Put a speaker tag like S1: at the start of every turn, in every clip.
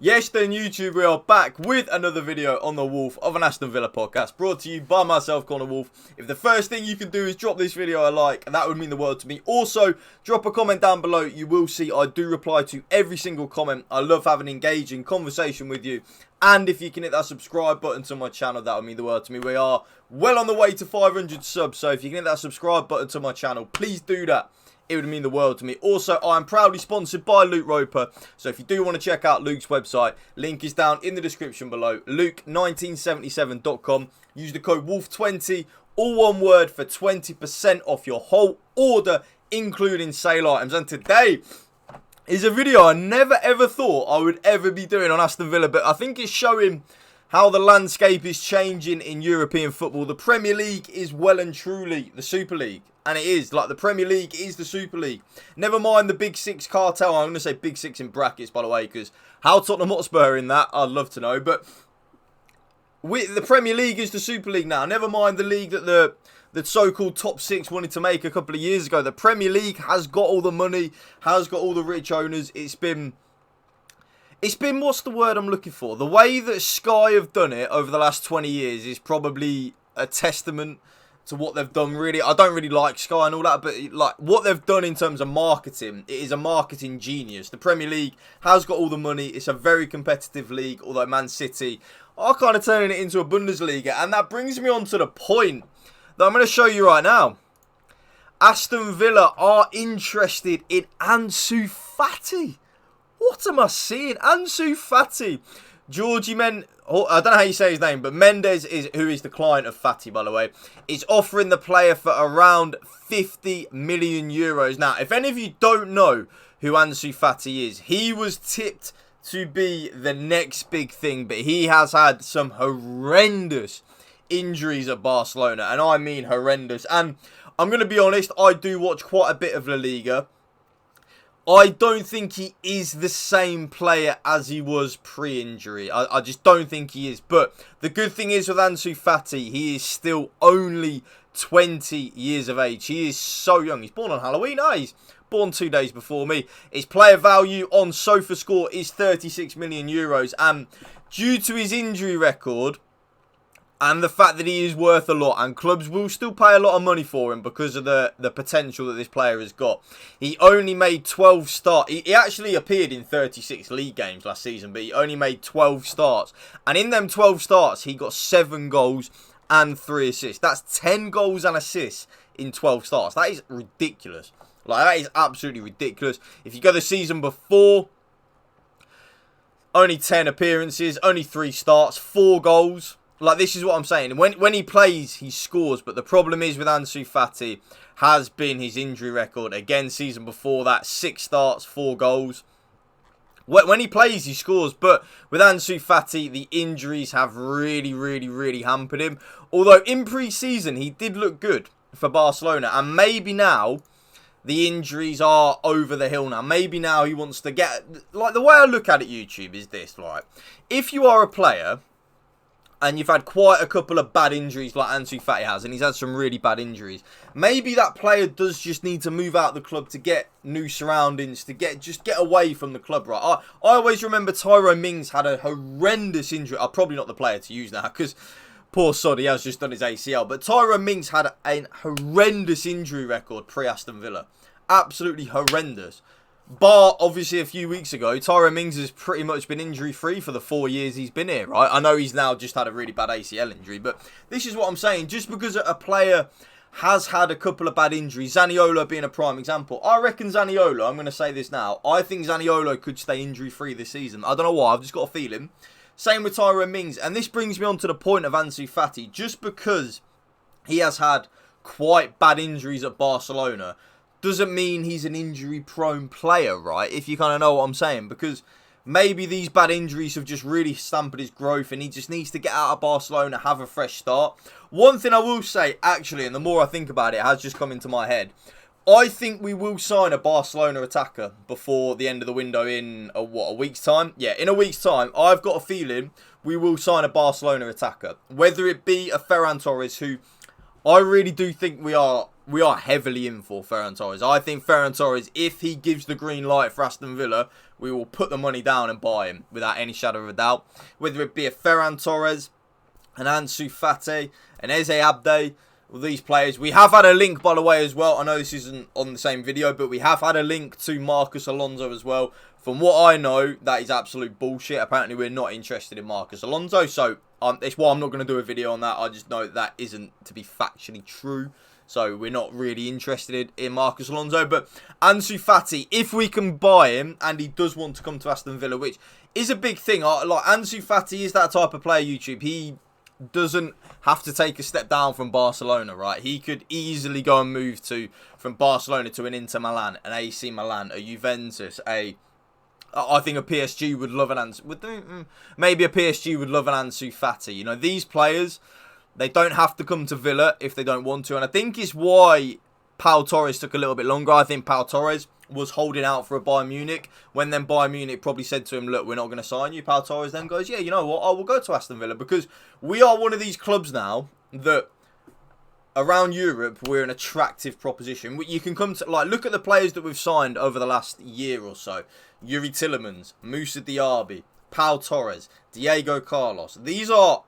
S1: Yes, then YouTube, we are back with another video on the Wolf of an Aston Villa podcast, brought to you by myself, Connor Wolf. If the first thing you can do is drop this video a like, that would mean the world to me. Also, drop a comment down below. You will see I do reply to every single comment. I love having an engaging conversation with you. And if you can hit that subscribe button to my channel, that would mean the world to me. We are well on the way to 500 subs, so if you can hit that subscribe button to my channel, please do that. It would mean the world to me. Also, I am proudly sponsored by Luke Roper. So if you do want to check out Luke's website, link is down in the description below. Luke1977.com. Use the code WOLF20, all one word, for 20% off your whole order, including sale items. And today is a video I never ever thought I would ever be doing on Aston Villa. But I think it's showing how the landscape is changing in European football. The Premier League is well and truly the Super League. And it is. Like, the Premier League is the Super League. Never mind the Big Six cartel. I'm going to say Big Six in brackets, by the way, because how Tottenham Hotspur in that, I'd love to know. But the Premier League is the Super League now. Never mind the league that the so-called top six wanted to make a couple of years ago. The Premier League has got all the money, has got all the rich owners. It's been, what's the word I'm looking for? The way that Sky have done it over the last 20 years is probably a testament to what they've done. Really, I don't really like Sky and all that, but like what they've done in terms of marketing, it is a marketing genius. The Premier League has got all the money. It's a very competitive league, although Man City are kind of turning it into a Bundesliga. And that brings me on to the point that I'm going to show you right now. Aston Villa are interested in Ansu Fati. What am I seeing? Ansu Fati. I don't know how you say his name, but Mendes, who is the client of Fati, by the way, is offering the player for around 50 million euros. Now, if any of you don't know who Ansu Fati is, he was tipped to be the next big thing, but he has had some horrendous injuries at Barcelona, and I mean horrendous. And I'm going to be honest, I do watch quite a bit of La Liga. I don't think he is the same player as he was pre-injury. I just don't think he is. But the good thing is with Ansu Fati, he is still only 20 years of age. He is so young. He's born on Halloween. No, he's born 2 days before me. His player value on SofaScore is 36 million euros. And due to his injury record and the fact that he is worth a lot, and clubs will still pay a lot of money for him because of the potential that this player has got. He only made 12 starts. He actually appeared in 36 league games last season, but he only made 12 starts. And in them 12 starts, he got 7 goals and 3 assists. That's 10 goals and assists in 12 starts. That is ridiculous. Like, that is absolutely ridiculous. If you go the season before, only 10 appearances, only 3 starts, 4 goals. Like, this is what I'm saying. When he plays, he scores. But the problem is with Ansu Fati has been his injury record. Again, season before that, 6 starts, 4 goals. When he plays, he scores. But with Ansu Fati, the injuries have really hampered him. Although in pre-season, he did look good for Barcelona. And maybe now the injuries are over the hill now. Maybe now he wants to get... Like, the way I look at it, YouTube, is this, right? If you are a player and you've had quite a couple of bad injuries like Ansu Fati has, and he's had some really bad injuries, maybe that player does just need to move out of the club to get new surroundings, to get away from the club, right? I always remember Tyrone Mings had a horrendous injury. I'm probably not the player to use now because poor sod, he has just done his ACL. But Tyrone Mings had a horrendous injury record pre-Aston Villa. Absolutely horrendous. Bar, obviously, a few weeks ago, Tyrone Mings has pretty much been injury-free for the 4 years he's been here, right? I know he's now just had a really bad ACL injury, but this is what I'm saying. Just because a player has had a couple of bad injuries, Zaniolo being a prime example, I reckon Zaniolo, I'm going to say this now, I think Zaniolo could stay injury-free this season. I don't know why, I've just got a feeling. Same with Tyrone Mings, and this brings me on to the point of Ansu Fati. Just because he has had quite bad injuries at Barcelona doesn't mean he's an injury-prone player, right? If you kind of know what I'm saying. Because maybe these bad injuries have just really stampered his growth and he just needs to get out of Barcelona, have a fresh start. One thing I will say, actually, and the more I think about it, it has just come into my head. I think we will sign a Barcelona attacker before the end of the window in, a week's time? Yeah, in a week's time. I've got a feeling we will sign a Barcelona attacker. Whether it be a Ferran Torres, who I really do think we are heavily in for Ferran Torres. I think Ferran Torres, if he gives the green light for Aston Villa, we will put the money down and buy him without any shadow of a doubt. Whether it be a Ferran Torres, an Ansu Fati, an Eze Abde, all these players. We have had a link, by the way, as well. I know this isn't on the same video, but we have had a link to Marcus Alonso as well. From what I know, that is absolute bullshit. Apparently, we're not interested in Marcus Alonso, so that's why I'm not going to do a video on that. I just know that isn't to be factually true. So we're not really interested in Marcus Alonso. But Ansu Fati, if we can buy him, and he does want to come to Aston Villa, which is a big thing. Like Ansu Fati is that type of player, YouTube. He doesn't have to take a step down from Barcelona, right? He could easily go and move from Barcelona to an Inter Milan, an AC Milan, a Juventus, I think a PSG would love an Ansu. Maybe a PSG would love an Ansu Fati. You know, these players, they don't have to come to Villa if they don't want to. And I think it's why Pau Torres took a little bit longer. I think Pau Torres was holding out for a Bayern Munich. When then Bayern Munich probably said to him, look, we're not going to sign you. Pau Torres then goes, yeah, you know what? I will go to Aston Villa. Because we are one of these clubs now that around Europe, we're an attractive proposition. You can come to, like, look at the players that we've signed over the last year or so. Yuri Tillemans, Moussa Diaby, Pau Torres, Diego Carlos. These are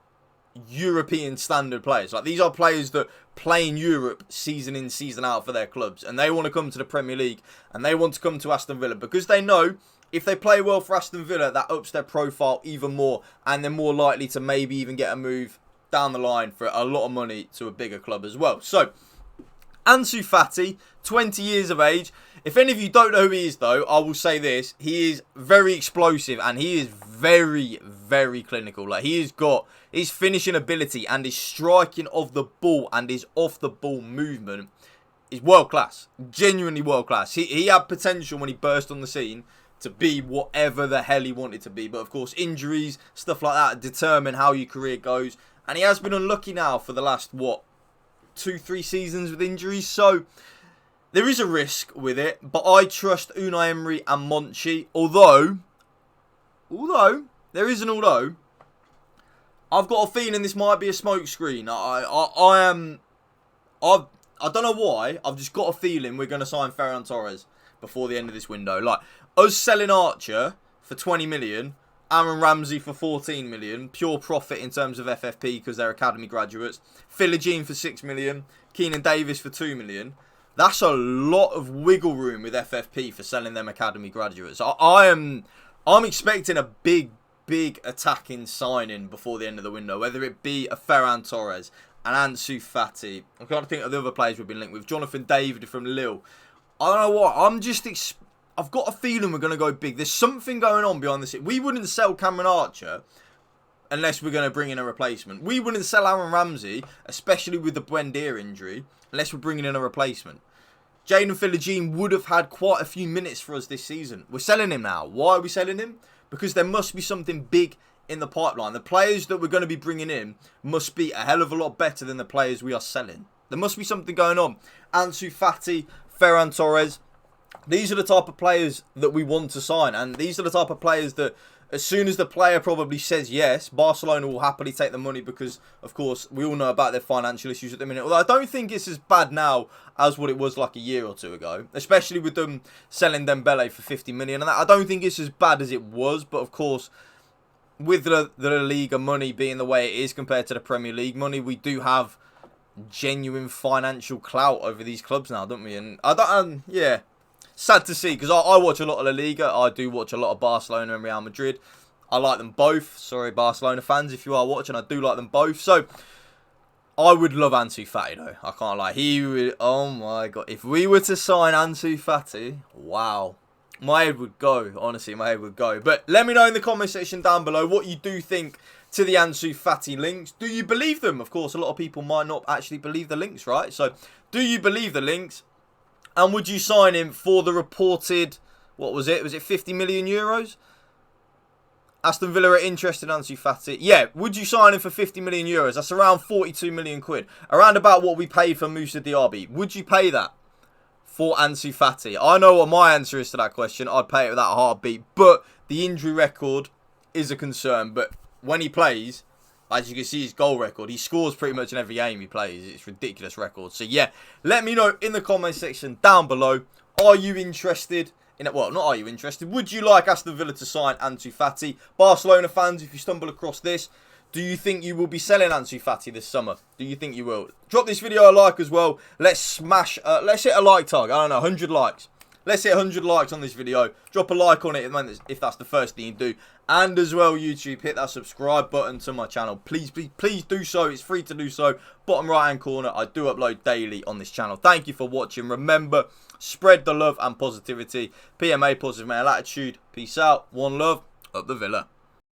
S1: European standard players. Like, these are players that play in Europe season in, season out for their clubs. And they want to come to the Premier League. And they want to come to Aston Villa. Because they know if they play well for Aston Villa, that ups their profile even more. And they're more likely to maybe even get a move down the line for a lot of money to a bigger club as well. So, Ansu Fati, 20 years of age. If any of you don't know who he is, though, I will say this. He is very explosive and he is very, very clinical. Like, he has got his finishing ability and his striking of the ball and his off-the-ball movement is world-class. Genuinely world-class. He had potential when he burst on the scene to be whatever the hell he wanted to be. But, of course, injuries, stuff like that determine how your career goes. And he has been unlucky now for the last, 2-3 seasons with injuries. So, there is a risk with it. But I trust Unai Emery and Monchi. Although, there is an although, I've got a feeling this might be a smokescreen. I don't know why. I've just got a feeling we're going to sign Ferran Torres before the end of this window. Like, us selling Archer for 20 million... Aaron Ramsey for 14 million. Pure profit in terms of FFP because they're academy graduates. Philogene for 6 million. Keenan Davis for 2 million. That's a lot of wiggle room with FFP for selling them academy graduates. I'm expecting a big attacking signing before the end of the window. Whether it be a Ferran Torres, an Ansu Fati. I'm trying to think of the other players we've been linked with. Jonathan David from Lille. I don't know what. I've got a feeling we're going to go big. There's something going on behind the scenes. We wouldn't sell Cameron Archer unless we're going to bring in a replacement. We wouldn't sell Aaron Ramsey, especially with the Buendia injury, unless we're bringing in a replacement. Jaden Philogene would have had quite a few minutes for us this season. We're selling him now. Why are we selling him? Because there must be something big in the pipeline. The players that we're going to be bringing in must be a hell of a lot better than the players we are selling. There must be something going on. Ansu Fati, Ferran Torres. These are the type of players that we want to sign. And these are the type of players that as soon as the player probably says yes, Barcelona will happily take the money because, of course, we all know about their financial issues at the minute. Although I don't think it's as bad now as what it was like a year or two ago. Especially with them selling Dembele for 50 million. And I don't think it's as bad as it was. But, of course, with the La Liga money being the way it is compared to the Premier League money, we do have genuine financial clout over these clubs now, don't we? And yeah. Sad to see, because I watch a lot of La Liga. I do watch a lot of Barcelona and Real Madrid. I like them both. Sorry, Barcelona fans, if you are watching, I do like them both. So, I would love Ansu Fati, though. I can't lie. He would, oh my God. If we were to sign Ansu Fati, wow. My head would go. Honestly, my head would go. But let me know in the comment section down below what you do think to the Ansu Fati links. Do you believe them? Of course, a lot of people might not actually believe the links, right? So, do you believe the links? And would you sign him for the reported, what was it? Was it 50 million euros? Aston Villa are interested in Ansu Fati. Yeah, would you sign him for 50 million euros? That's around 42 million quid. Around about what we paid for Moussa Diaby. Would you pay that for Ansu Fati? I know what my answer is to that question. I'd pay it without a heartbeat. But the injury record is a concern. But when he plays, as you can see, his goal record, he scores pretty much in every game he plays. It's a ridiculous record. So, yeah, let me know in the comment section down below. Are you interested well, not are you interested? Would you like Aston Villa to sign Ansu Fati? Barcelona fans, if you stumble across this, do you think you will be selling Ansu Fati this summer? Do you think you will? Drop this video a like as well. Let's hit a like target. I don't know, 100 likes. Let's hit 100 likes on this video. Drop a like on it if that's the first thing you do. And as well, YouTube, hit that subscribe button to my channel. Please, please, please do so. It's free to do so. Bottom right-hand corner, I do upload daily on this channel. Thank you for watching. Remember, spread the love and positivity. PMA, positive male attitude. Peace out. One love. Up the Villa.